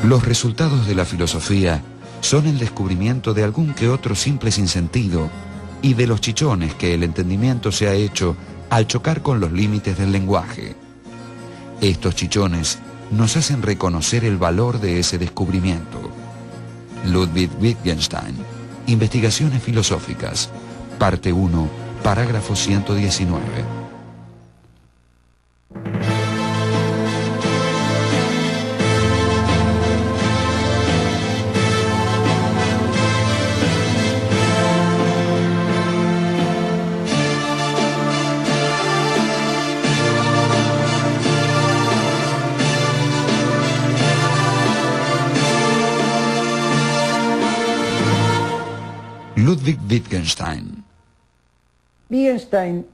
Los resultados de la filosofía son el descubrimiento de algún que otro simple sinsentido y de los chichones que el entendimiento se ha hecho al chocar con los límites del lenguaje. Estos chichones nos hacen reconocer el valor de ese descubrimiento. Ludwig Wittgenstein, Investigaciones filosóficas, parte 1, parágrafo 119. Ludwig Wittgenstein. Wittgenstein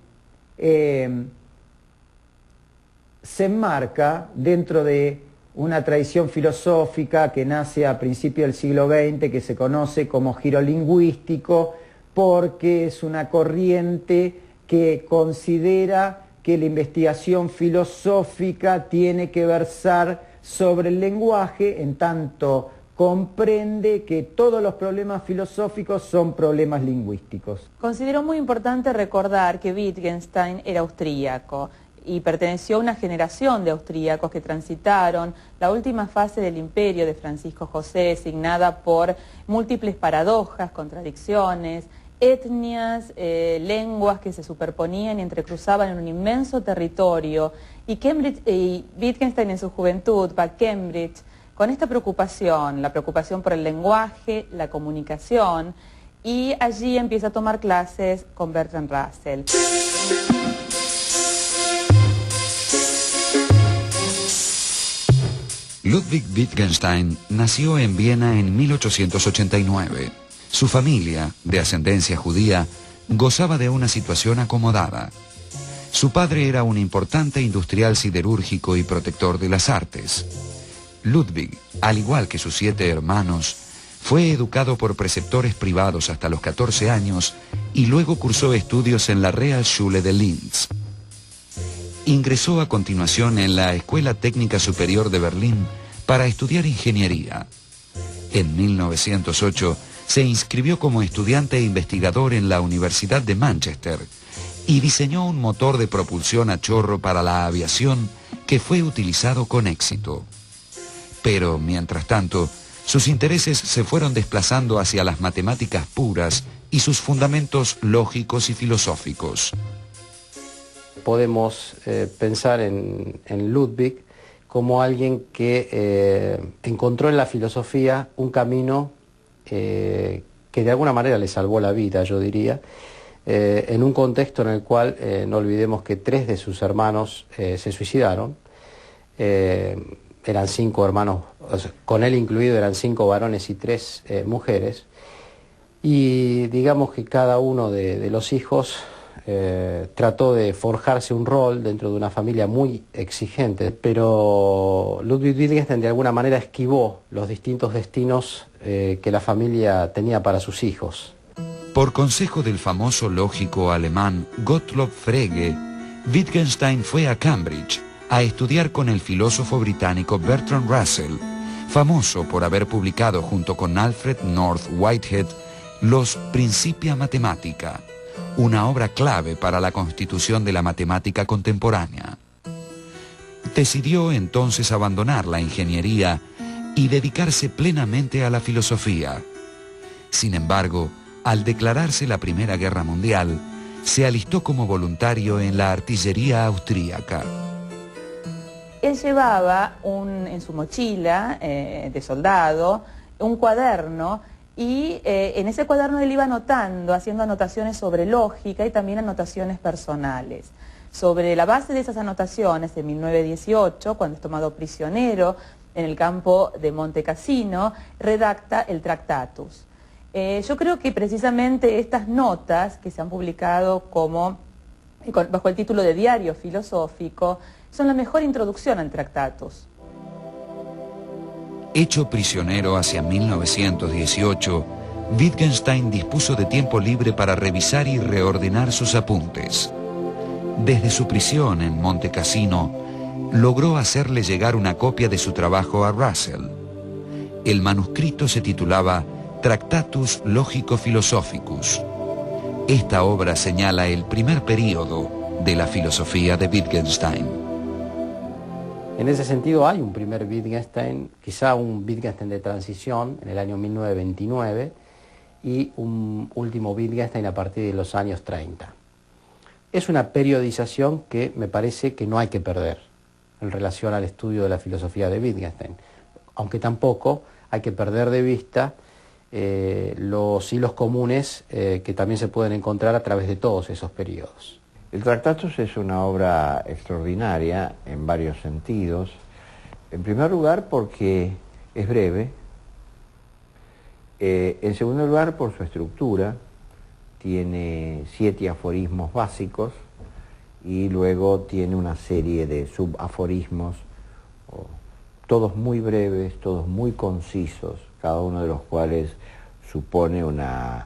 se enmarca dentro de una tradición filosófica que nace a principios del siglo XX, que se conoce como giro lingüístico, porque es una corriente que considera que la investigación filosófica tiene que versar sobre el lenguaje, en tanto comprende que todos los problemas filosóficos son problemas lingüísticos. Considero muy importante recordar que Wittgenstein era austríaco y perteneció a una generación de austríacos que transitaron la última fase del imperio de Francisco José, signada por múltiples paradojas, contradicciones, etnias, lenguas que se superponían y entrecruzaban en un inmenso territorio. Y Wittgenstein en su juventud va a Cambridge con esta preocupación, la preocupación por el lenguaje, la comunicación, y allí empieza a tomar clases con Bertrand Russell. Ludwig Wittgenstein nació en Viena en 1889. Su familia, de ascendencia judía, gozaba de una situación acomodada. Su padre era un importante industrial siderúrgico y protector de las artes. Ludwig, al igual que sus 7 hermanos, fue educado por preceptores privados hasta los 14 años y luego cursó estudios en la Realschule de Linz. Ingresó a continuación en la Escuela Técnica Superior de Berlín para estudiar ingeniería. En 1908 se inscribió como estudiante e investigador en la Universidad de Manchester y diseñó un motor de propulsión a chorro para la aviación que fue utilizado con éxito. Pero, mientras tanto, sus intereses se fueron desplazando hacia las matemáticas puras y sus fundamentos lógicos y filosóficos. Podemos pensar en Ludwig como alguien que encontró en la filosofía un camino que de alguna manera le salvó la vida, yo diría, en un contexto en el cual no olvidemos que 3 de sus hermanos se suicidaron. Eran 5 hermanos, o sea, con él incluido eran 5 varones y 3 mujeres, y digamos que cada uno de los hijos trató de forjarse un rol dentro de una familia muy exigente, pero Ludwig Wittgenstein de alguna manera esquivó los distintos destinos que la familia tenía para sus hijos. Por consejo del famoso lógico alemán Gottlob Frege, Wittgenstein fue a Cambridge a estudiar con el filósofo británico Bertrand Russell, famoso por haber publicado junto con Alfred North Whitehead los Principia Mathematica, una obra clave para la constitución de la matemática contemporánea. Decidió entonces abandonar la ingeniería y dedicarse plenamente a la filosofía. Sin embargo, al declararse la Primera Guerra Mundial, se alistó como voluntario en la artillería austríaca. Él llevaba en su mochila de soldado un cuaderno y en ese cuaderno él iba anotando, haciendo anotaciones sobre lógica y también anotaciones personales. Sobre la base de esas anotaciones, en 1918, cuando es tomado prisionero en el campo de Monte Cassino, redacta el Tractatus. Yo creo que precisamente estas notas que se han publicado bajo el título de Diario Filosófico son la mejor introducción al Tractatus. Hecho prisionero hacia 1918, Wittgenstein dispuso de tiempo libre para revisar y reordenar sus apuntes. Desde su prisión en Monte Cassino, logró hacerle llegar una copia de su trabajo a Russell. El manuscrito se titulaba Tractatus Logico-Philosophicus. Esta obra señala el primer período de la filosofía de Wittgenstein. En ese sentido hay un primer Wittgenstein, quizá un Wittgenstein de transición en el año 1929 y un último Wittgenstein a partir de los años 30. Es una periodización que me parece que no hay que perder en relación al estudio de la filosofía de Wittgenstein, aunque tampoco hay que perder de vista los hilos comunes que también se pueden encontrar a través de todos esos periodos. El Tractatus es una obra extraordinaria en varios sentidos. En primer lugar porque es breve. En segundo lugar por su estructura. Tiene 7 aforismos básicos y luego tiene una serie de subaforismos, todos muy breves, todos muy concisos, cada uno de los cuales supone una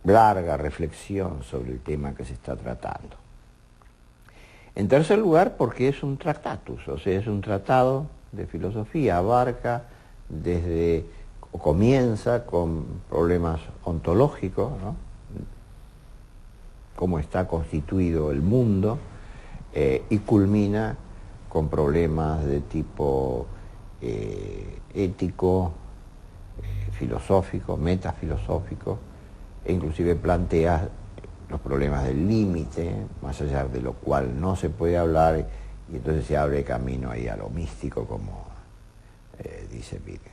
larga reflexión sobre el tema que se está tratando. En tercer lugar, porque es un tractatus, o sea, es un tratado de filosofía, abarca desde, o comienza con problemas ontológicos, ¿no? Cómo está constituido el mundo, y culmina con problemas de tipo ético, filosófico, metafilosófico, e inclusive plantea los problemas del límite, más allá de lo cual no se puede hablar, y entonces se abre camino ahí a lo místico, como dice Wittgenstein.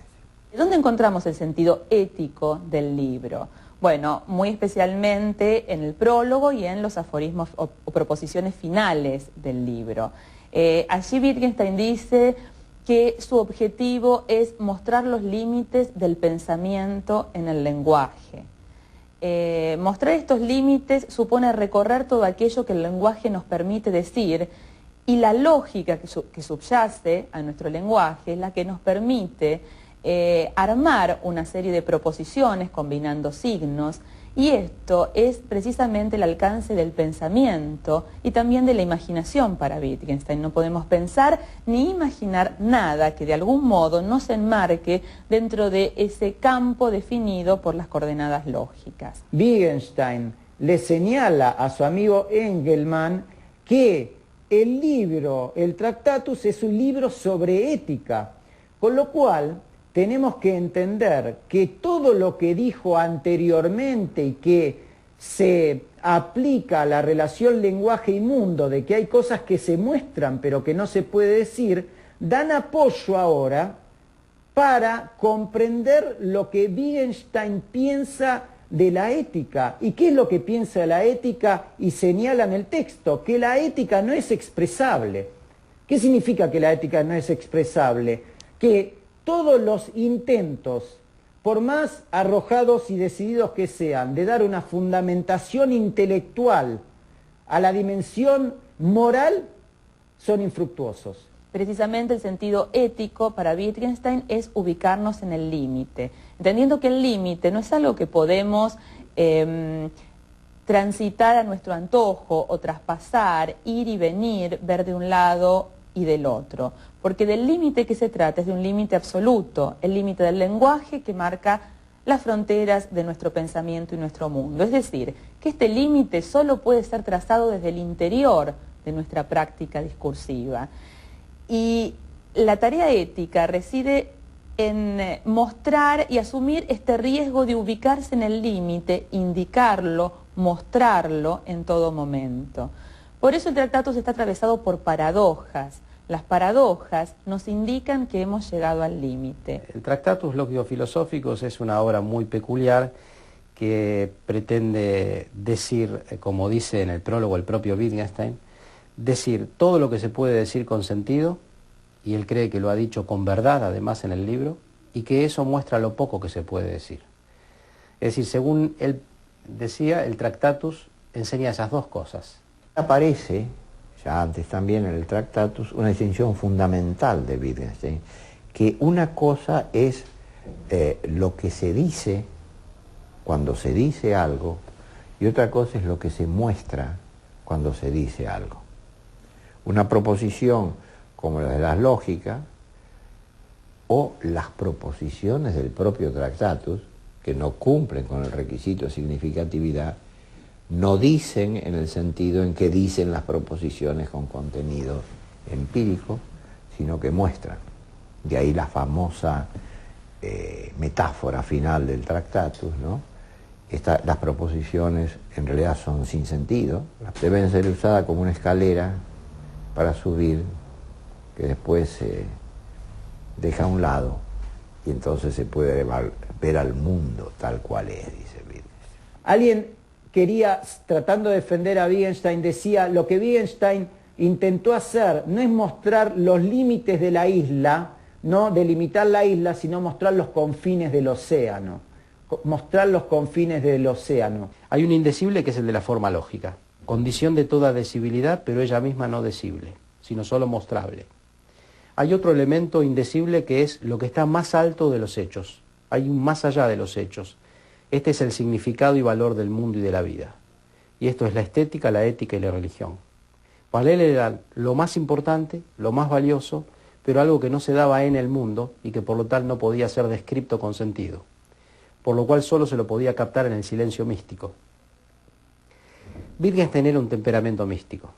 ¿Dónde encontramos el sentido ético del libro? Bueno, muy especialmente en el prólogo y en los aforismos o proposiciones finales del libro. Allí Wittgenstein dice que su objetivo es mostrar los límites del pensamiento en el lenguaje. Mostrar estos límites supone recorrer todo aquello que el lenguaje nos permite decir, y la lógica que subyace a nuestro lenguaje es la que nos permite armar una serie de proposiciones combinando signos, y esto es precisamente el alcance del pensamiento y también de la imaginación para Wittgenstein. No podemos pensar ni imaginar nada que de algún modo no se enmarque dentro de ese campo definido por las coordenadas lógicas. Wittgenstein le señala a su amigo Engelmann que el libro, el Tractatus, es un libro sobre ética, con lo cual tenemos que entender que todo lo que dijo anteriormente y que se aplica a la relación lenguaje y mundo, de que hay cosas que se muestran pero que no se puede decir, dan apoyo ahora para comprender lo que Wittgenstein piensa de la ética. ¿Y qué es lo que piensa de la ética? Y señala en el texto que la ética no es expresable. ¿Qué significa que la ética no es expresable? Que todos los intentos, por más arrojados y decididos que sean, de dar una fundamentación intelectual a la dimensión moral, son infructuosos. Precisamente el sentido ético para Wittgenstein es ubicarnos en el límite, entendiendo que el límite no es algo que podemos transitar a nuestro antojo o traspasar, ir y venir, ver de un lado y del otro, porque del límite que se trata es de un límite absoluto, el límite del lenguaje que marca las fronteras de nuestro pensamiento y nuestro mundo. Es decir, que este límite solo puede ser trazado desde el interior de nuestra práctica discursiva. Y la tarea ética reside en mostrar y asumir este riesgo de ubicarse en el límite, indicarlo, mostrarlo en todo momento. Por eso el Tractatus está atravesado por paradojas. Las paradojas nos indican que hemos llegado al límite. El Tractatus Logico-Philosophicus es una obra muy peculiar que pretende decir, como dice en el prólogo el propio Wittgenstein, decir todo lo que se puede decir con sentido, y él cree que lo ha dicho con verdad además en el libro, y que eso muestra lo poco que se puede decir. Es decir, según él decía, el Tractatus enseña esas dos cosas. Aparece, ya antes también en el Tractatus, una distinción fundamental de Wittgenstein, que una cosa es lo que se dice cuando se dice algo, y otra cosa es lo que se muestra cuando se dice algo. Una proposición como la de las lógicas o las proposiciones del propio Tractatus, que no cumplen con el requisito de significatividad, no dicen en el sentido en que dicen las proposiciones con contenido empírico, sino que muestran. De ahí la famosa metáfora final del Tractatus, ¿no? Las proposiciones en realidad son sin sentido, deben ser usadas como una escalera para subir, que después se deja a un lado y entonces se puede ver al mundo tal cual es, dice Wittgenstein. Alguien quería, tratando de defender a Wittgenstein, decía, lo que Wittgenstein intentó hacer no es mostrar los límites de la isla, no delimitar la isla, sino mostrar los confines del océano. Mostrar los confines del océano. Hay un indecible que es el de la forma lógica, condición de toda decibilidad, pero ella misma no decible, sino solo mostrable. Hay otro elemento indecible que es lo que está más alto de los hechos, hay un más allá de los hechos. Este es el significado y valor del mundo y de la vida. Y esto es la estética, la ética y la religión. Para él era lo más importante, lo más valioso, pero algo que no se daba en el mundo y que por lo tal no podía ser descrito con sentido, por lo cual solo se lo podía captar en el silencio místico. Wittgenstein era un temperamento místico,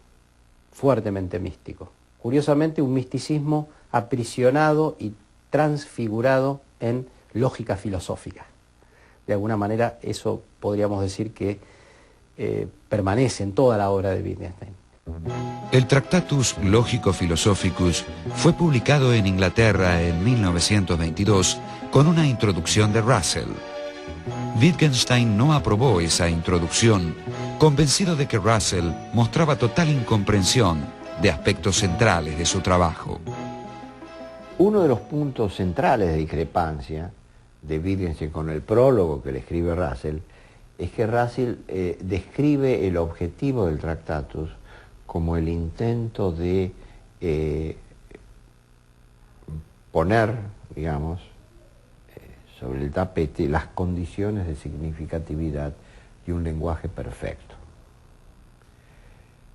fuertemente místico. Curiosamente, un misticismo aprisionado y transfigurado en lógica filosófica. De alguna manera, eso podríamos decir que permanece en toda la obra de Wittgenstein. El Tractatus Logico-Philosophicus fue publicado en Inglaterra en 1922 con una introducción de Russell. Wittgenstein no aprobó esa introducción, convencido de que Russell mostraba total incomprensión de aspectos centrales de su trabajo. Uno de los puntos centrales de discrepancia de Wittgenstein con el prólogo que le escribe Russell es que Russell describe el objetivo del Tractatus como el intento de poner, digamos, sobre el tapete las condiciones de significatividad de un lenguaje perfecto.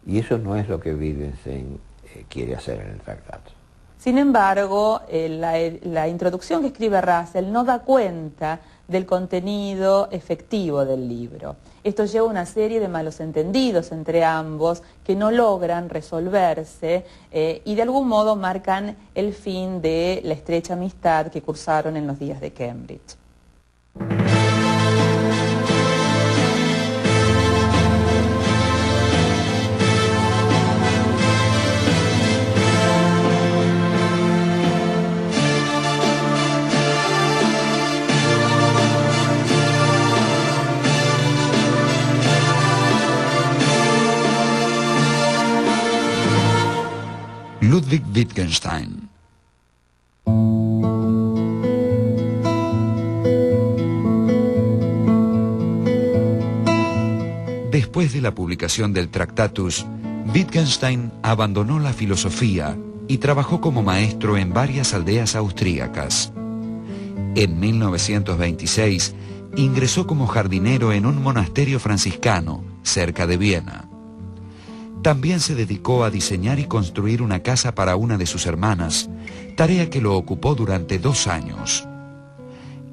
Y eso no es lo que Wittgenstein quiere hacer en el Tractatus. Sin embargo, la introducción que escribe Russell no da cuenta del contenido efectivo del libro. Esto lleva a una serie de malos entendidos entre ambos que no logran resolverse y de algún modo marcan el fin de la estrecha amistad que cursaron en los días de Cambridge. Ludwig Wittgenstein. Después de la publicación del Tractatus, Wittgenstein abandonó la filosofía y trabajó como maestro en varias aldeas austríacas. En 1926 ingresó como jardinero en un monasterio franciscano cerca de Viena. También se dedicó a diseñar y construir una casa para una de sus hermanas, tarea que lo ocupó durante 2 años.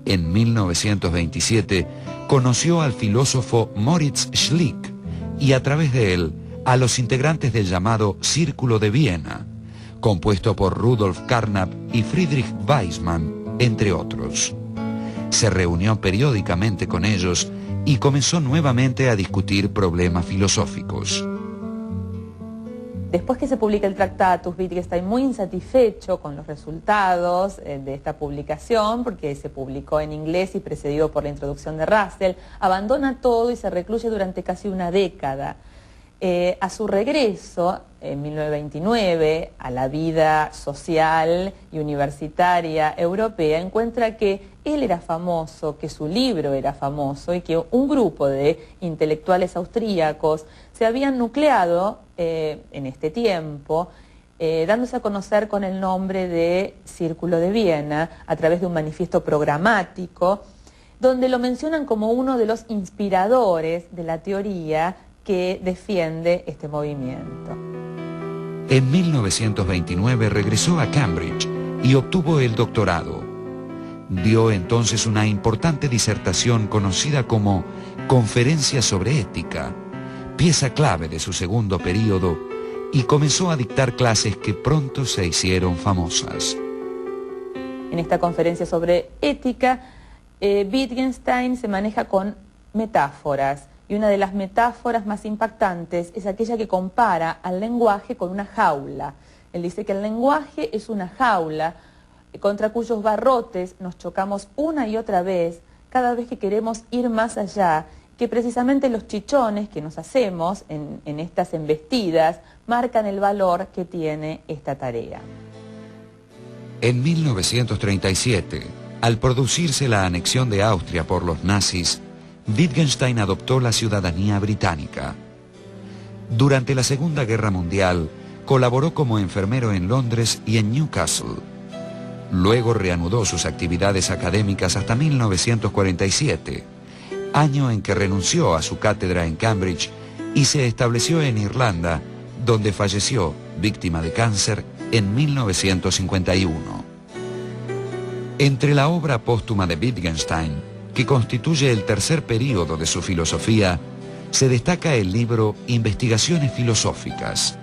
En 1927 conoció al filósofo Moritz Schlick y a través de él a los integrantes del llamado Círculo de Viena, compuesto por Rudolf Carnap y Friedrich Waismann, entre otros. Se reunió periódicamente con ellos y comenzó nuevamente a discutir problemas filosóficos. Después que se publica el Tractatus, Wittgenstein, muy insatisfecho con los resultados de esta publicación, porque se publicó en inglés y precedido por la introducción de Russell, abandona todo y se recluye durante casi una década. A su regreso, en 1929, a la vida social y universitaria europea, encuentra que él era famoso, que su libro era famoso y que un grupo de intelectuales austríacos se habían nucleado en este tiempo, dándose a conocer con el nombre de Círculo de Viena a través de un manifiesto programático, donde lo mencionan como uno de los inspiradores de la teoría que defiende este movimiento. En 1929 regresó a Cambridge y obtuvo el doctorado. Dio entonces una importante disertación conocida como Conferencia sobre Ética, pieza clave de su segundo período, y comenzó a dictar clases que pronto se hicieron famosas. En esta conferencia sobre ética, Wittgenstein se maneja con metáforas, y una de las metáforas más impactantes es aquella que compara al lenguaje con una jaula. Él dice que el lenguaje es una jaula contra cuyos barrotes nos chocamos una y otra vez cada vez que queremos ir más allá, que precisamente los chichones que nos hacemos en estas embestidas marcan el valor que tiene esta tarea. En 1937, al producirse la anexión de Austria por los nazis, Wittgenstein adoptó la ciudadanía británica. Durante la Segunda Guerra Mundial, colaboró como enfermero en Londres y en Newcastle. Luego reanudó sus actividades académicas hasta 1947, año en que renunció a su cátedra en Cambridge y se estableció en Irlanda, donde falleció, víctima de cáncer, en 1951. Entre la obra póstuma de Wittgenstein, que constituye el tercer período de su filosofía, se destaca el libro Investigaciones filosóficas.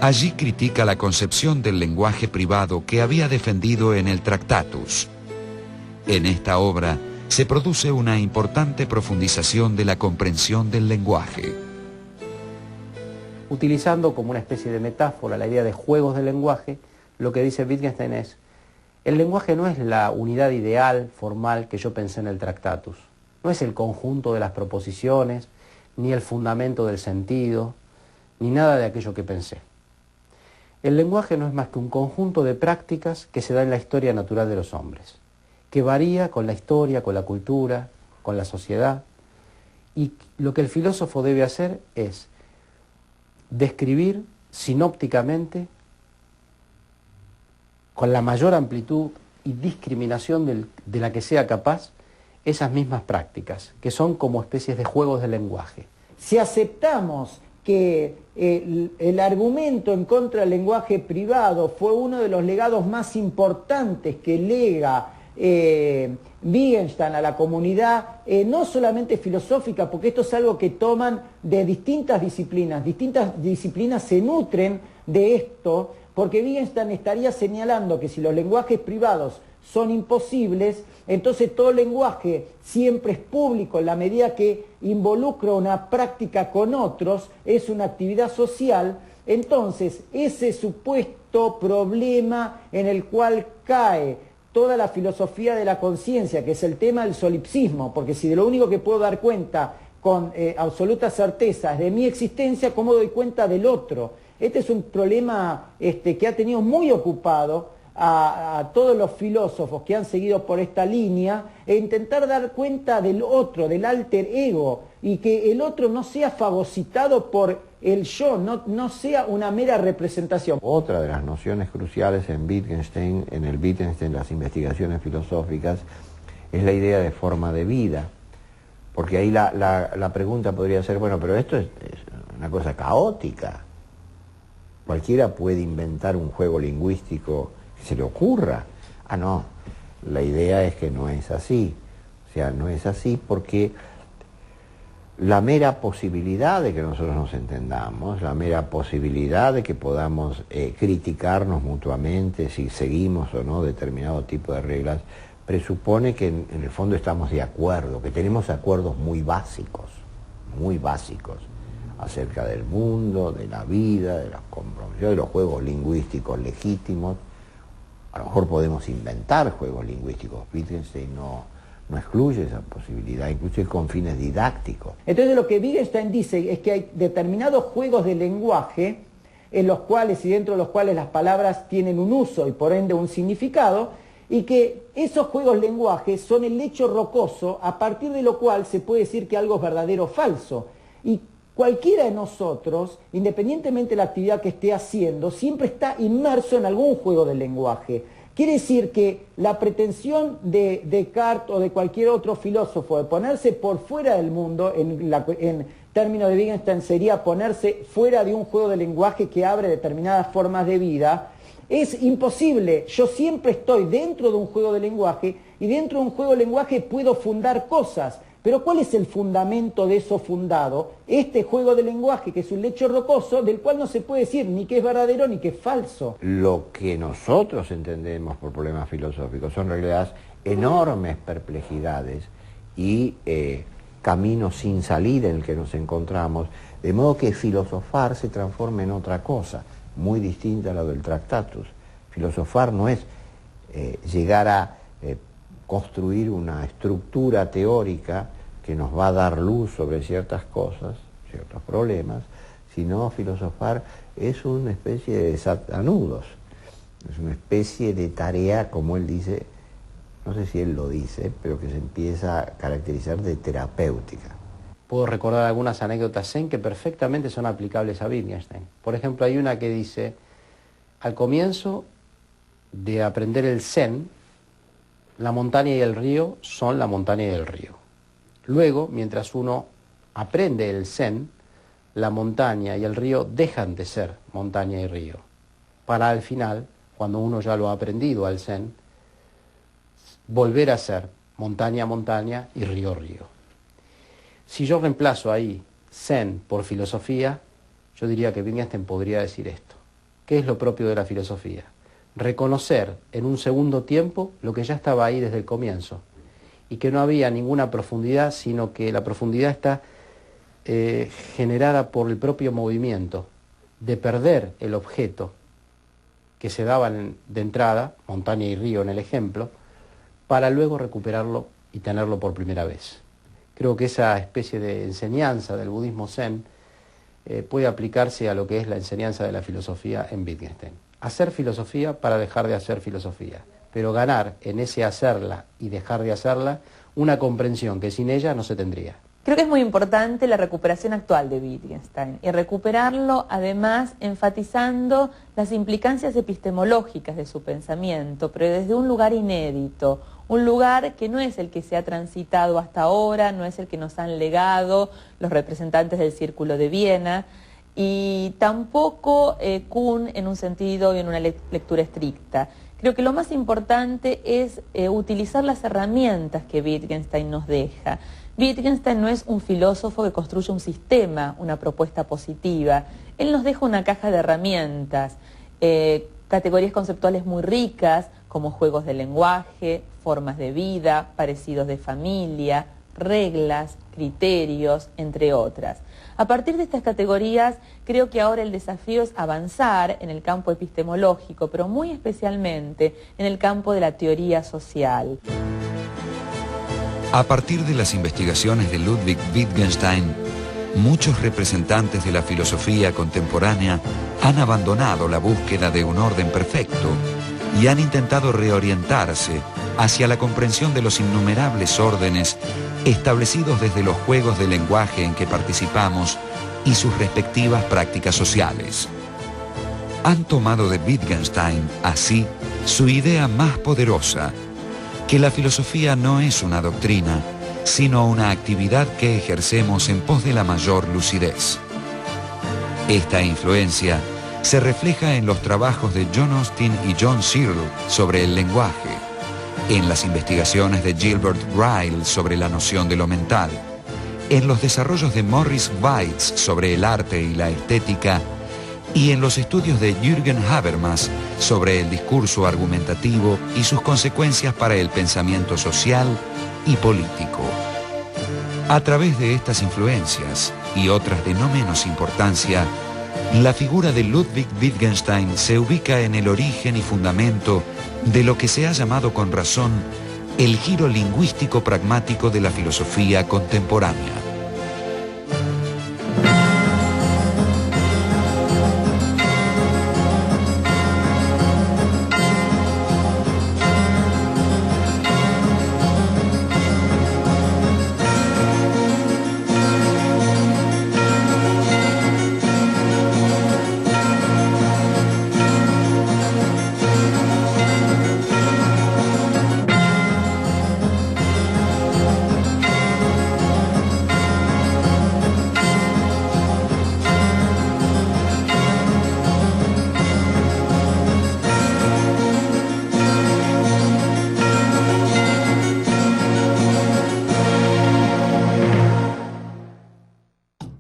Allí critica la concepción del lenguaje privado que había defendido en el Tractatus. En esta obra se produce una importante profundización de la comprensión del lenguaje. Utilizando como una especie de metáfora la idea de juegos del lenguaje, lo que dice Wittgenstein es: el lenguaje no es la unidad ideal, formal, que yo pensé en el Tractatus. No es el conjunto de las proposiciones, ni el fundamento del sentido, ni nada de aquello que pensé. El lenguaje no es más que un conjunto de prácticas que se da en la historia natural de los hombres, que varía con la historia, con la cultura, con la sociedad, y lo que el filósofo debe hacer es describir sinópticamente, con la mayor amplitud y discriminación de la que sea capaz, esas mismas prácticas, que son como especies de juegos del lenguaje. Si aceptamos que el argumento en contra del lenguaje privado fue uno de los legados más importantes que lega Wittgenstein a la comunidad, no solamente filosófica, porque esto es algo que toman de distintas disciplinas se nutren de esto, porque Wittgenstein estaría señalando que si los lenguajes privados son imposibles, entonces todo lenguaje siempre es público en la medida que involucra una práctica con otros, es una actividad social. Entonces ese supuesto problema en el cual cae toda la filosofía de la conciencia, que es el tema del solipsismo, porque si de lo único que puedo dar cuenta con absoluta certeza es de mi existencia, ¿cómo doy cuenta del otro? Este es un problema que ha tenido muy ocupado a todos los filósofos que han seguido por esta línea, e intentar dar cuenta del otro, del alter ego, y que el otro no sea fagocitado por el yo, no sea una mera representación. Otra de las nociones cruciales en Wittgenstein, las investigaciones filosóficas, es la idea de forma de vida. Porque ahí la pregunta podría ser, bueno, pero esto es una cosa caótica. Cualquiera puede inventar un juego lingüístico que se le ocurra. Ah, no, la idea es que no es así. O sea, no es así porque la mera posibilidad de que nosotros nos entendamos, la mera posibilidad de que podamos criticarnos mutuamente si seguimos o no determinado tipo de reglas, presupone que en el fondo estamos de acuerdo, que tenemos acuerdos muy básicos acerca del mundo, de la vida, de las compromisos, de los juegos lingüísticos legítimos. A lo mejor podemos inventar juegos lingüísticos. Wittgenstein no excluye esa posibilidad, incluso con fines didácticos. Entonces lo que Wittgenstein dice es que hay determinados juegos de lenguaje en los cuales y dentro de los cuales las palabras tienen un uso y por ende un significado, y que esos juegos lenguajes son el lecho rocoso a partir de lo cual se puede decir que algo es verdadero o falso. Y cualquiera de nosotros, independientemente de la actividad que esté haciendo, siempre está inmerso en algún juego del lenguaje. Quiere decir que la pretensión de Descartes o de cualquier otro filósofo de ponerse por fuera del mundo, en términos de Wittgenstein sería ponerse fuera de un juego de lenguaje que abre determinadas formas de vida, Es imposible. Yo siempre estoy dentro de un juego de lenguaje y dentro de un juego de lenguaje puedo fundar cosas. Pero ¿cuál es el fundamento de eso fundado? Este juego de lenguaje, que es un lecho rocoso, del cual no se puede decir ni que es verdadero ni que es falso. Lo que nosotros entendemos por problemas filosóficos son en realidad enormes perplejidades y caminos sin salida en el que nos encontramos, de modo que filosofar se transforma en otra cosa, muy distinta a la del Tractatus. Filosofar no es llegar a construir una estructura teórica que nos va a dar luz sobre ciertas cosas, ciertos problemas, sino filosofar es una especie de desatanudos, es una especie de tarea, como él dice, no sé si él lo dice, pero que se empieza a caracterizar de terapéutica. Puedo recordar algunas anécdotas zen que perfectamente son aplicables a Wittgenstein. Por ejemplo, hay una que dice, al comienzo de aprender el zen, la montaña y el río son la montaña y el río. Luego, mientras uno aprende el zen, la montaña y el río dejan de ser montaña y río. Para al final, cuando uno ya lo ha aprendido al zen, volver a ser montaña, montaña y río, río. Si yo reemplazo ahí zen por filosofía, yo diría que Wittgenstein podría decir esto. ¿Qué es lo propio de la filosofía? Reconocer en un segundo tiempo lo que ya estaba ahí desde el comienzo y que no había ninguna profundidad, sino que la profundidad está generada por el propio movimiento, de perder el objeto que se daba de entrada, montaña y río en el ejemplo, para luego recuperarlo y tenerlo por primera vez. Creo que esa especie de enseñanza del budismo zen puede aplicarse a lo que es la enseñanza de la filosofía en Wittgenstein. Hacer filosofía para dejar de hacer filosofía, pero ganar en ese hacerla y dejar de hacerla una comprensión que sin ella no se tendría. Creo que es muy importante la recuperación actual de Wittgenstein y recuperarlo además enfatizando las implicancias epistemológicas de su pensamiento, pero desde un lugar inédito, un lugar que no es el que se ha transitado hasta ahora, no es el que nos han legado los representantes del Círculo de Viena, y tampoco Kuhn en un sentido y en una lectura estricta. Creo que lo más importante es utilizar las herramientas que Wittgenstein nos deja. Wittgenstein no es un filósofo que construye un sistema, una propuesta positiva. Él nos deja una caja de herramientas, categorías conceptuales muy ricas, como juegos de lenguaje, formas de vida, parecidos de familia, reglas, criterios, entre otras. A partir de estas categorías, creo que ahora el desafío es avanzar en el campo epistemológico, pero muy especialmente en el campo de la teoría social. A partir de las investigaciones de Ludwig Wittgenstein, muchos representantes de la filosofía contemporánea han abandonado la búsqueda de un orden perfecto y han intentado reorientarse hacia la comprensión de los innumerables órdenes establecidos desde los juegos de lenguaje en que participamos y sus respectivas prácticas sociales. Han tomado de Wittgenstein, así, su idea más poderosa, que la filosofía no es una doctrina, sino una actividad que ejercemos en pos de la mayor lucidez. Esta influencia se refleja en los trabajos de John Austin y John Searle sobre el lenguaje, en las investigaciones de Gilbert Ryle sobre la noción de lo mental, en los desarrollos de Morris Weitz sobre el arte y la estética, y en los estudios de Jürgen Habermas sobre el discurso argumentativo y sus consecuencias para el pensamiento social y político. A través de estas influencias, y otras de no menos importancia, la figura de Ludwig Wittgenstein se ubica en el origen y fundamento de lo que se ha llamado con razón el giro lingüístico pragmático de la filosofía contemporánea.